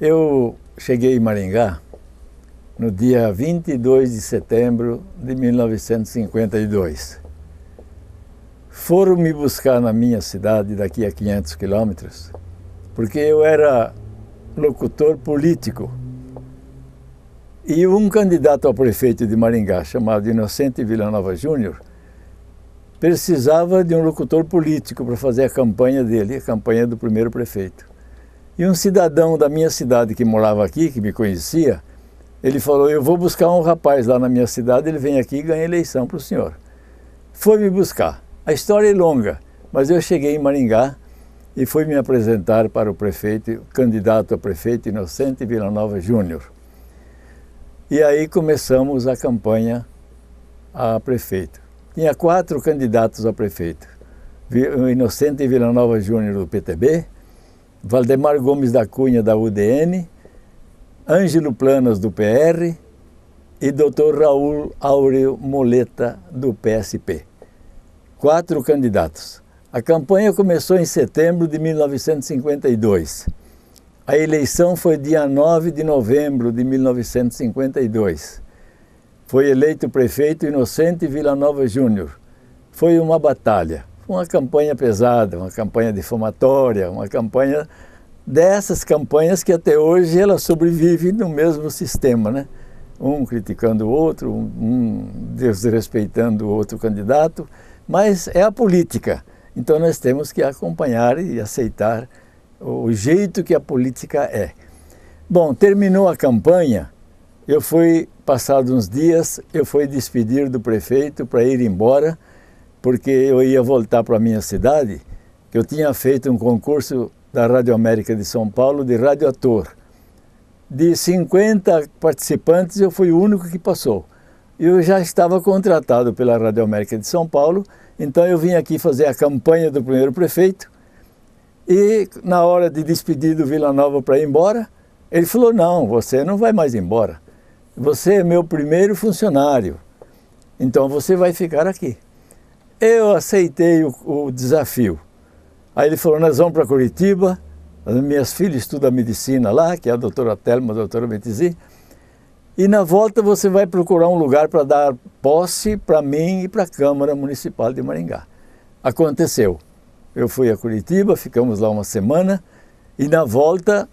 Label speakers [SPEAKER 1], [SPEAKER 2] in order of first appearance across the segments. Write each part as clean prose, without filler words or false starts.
[SPEAKER 1] Eu cheguei em Maringá no dia 22 de setembro de 1952. Foram me buscar na minha cidade, daqui a 500 quilômetros, porque eu era locutor político. E um candidato a prefeito de Maringá, chamado Inocente Villanova Júnior, precisava de um locutor político para fazer a campanha dele, a campanha do primeiro prefeito. E um cidadão da minha cidade que morava aqui, que me conhecia, ele falou: eu vou buscar um rapaz lá na minha cidade, ele vem aqui e ganha eleição para o senhor. Foi me buscar. A história é longa, mas eu cheguei em Maringá e fui me apresentar para o prefeito, candidato a prefeito Inocente Villanova Júnior. E aí começamos a campanha a prefeito. Tinha 4 candidatos a prefeito. O Inocente Villanova Júnior do PTB, Valdemar Gomes da Cunha da UDN, Ângelo Planas do PR e Dr. Raul Áureo Moleta do PSP. 4 candidatos. A campanha começou em setembro de 1952. A eleição foi dia 9 de novembro de 1952. Foi eleito prefeito Inocente Villanova Júnior. Foi uma batalha, uma campanha pesada, uma campanha difamatória, uma campanha dessas campanhas que até hoje elas sobrevivem no mesmo sistema, né? Um criticando o outro, um desrespeitando o outro candidato, mas é a política. Então nós temos que acompanhar e aceitar o jeito que a política é. Bom, terminou a campanha, passados uns dias, eu fui despedir do prefeito para ir embora, porque eu ia voltar para a minha cidade, que eu tinha feito um concurso da Rádio América de São Paulo de radioator. De 50 participantes, eu fui o único que passou. Eu já estava contratado pela Rádio América de São Paulo, então eu vim aqui fazer a campanha do primeiro prefeito, e na hora de despedir do Villanova para ir embora, ele falou: não, você não vai mais embora. Você é meu primeiro funcionário, então você vai ficar aqui. Eu aceitei o desafio. Aí ele falou: nós vamos para Curitiba, as minhas filhas estudam medicina lá, que é a doutora Thelma, a doutora Betizi, e na volta você vai procurar um lugar para dar posse para mim e para a Câmara Municipal de Maringá. Aconteceu. Eu fui a Curitiba, ficamos lá uma semana, e na volta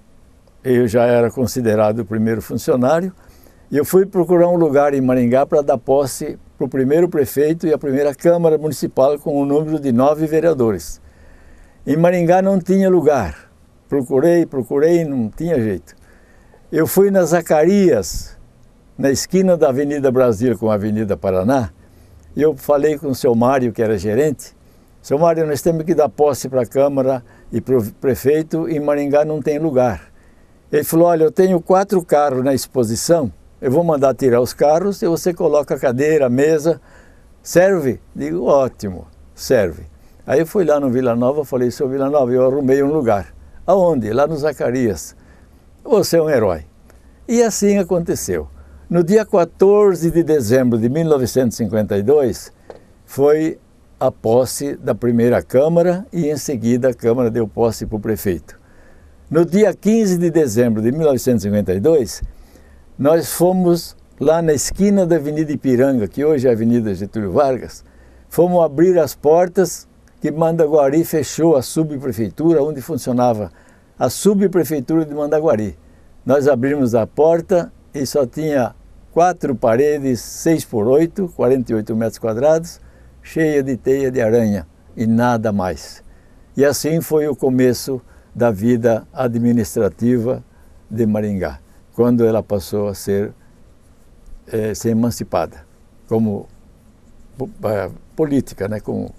[SPEAKER 1] eu já era considerado o primeiro funcionário, e eu fui procurar um lugar em Maringá para dar posse para o primeiro prefeito e a primeira Câmara Municipal com um número de 9 vereadores. Em Maringá não tinha lugar. Procurei, não tinha jeito. Eu fui na Zacarias, na esquina da Avenida Brasil com a Avenida Paraná, e eu falei com o seu Mário, que era gerente: seu Mário, nós temos que dar posse para a Câmara e para o prefeito, e em Maringá não tem lugar. Ele falou: olha, eu tenho 4 carros na exposição, eu vou mandar tirar os carros e você coloca a cadeira, a mesa. Serve? Digo: ótimo, serve. Aí eu fui lá no Villanova, falei: seu Villanova, eu arrumei um lugar. Aonde? Lá no Zacarias. Você é um herói. E assim aconteceu. No dia 14 de dezembro de 1952, foi a posse da primeira Câmara e em seguida a Câmara deu posse para o prefeito. No dia 15 de dezembro de 1952, nós fomos lá na esquina da Avenida Ipiranga, que hoje é a Avenida Getúlio Vargas, fomos abrir as portas que Mandaguari fechou a subprefeitura, onde funcionava a subprefeitura de Mandaguari. Nós abrimos a porta e só tinha 4 paredes, 6 por 8, 48 metros quadrados, cheia de teia de aranha e nada mais. E assim foi o começo da vida administrativa de Maringá, quando ela passou a ser emancipada, como política, né, com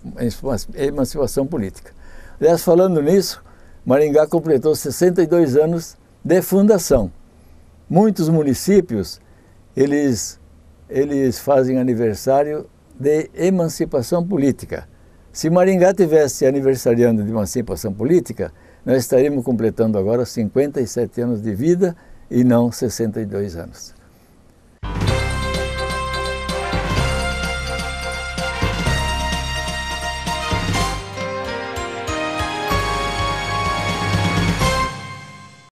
[SPEAKER 1] emancipação política. Aliás, falando nisso, Maringá completou 62 anos de fundação. Muitos municípios, eles fazem aniversário de emancipação política. Se Maringá tivesse aniversariando de emancipação política, nós estaríamos completando agora 57 anos de vida e não 62 anos.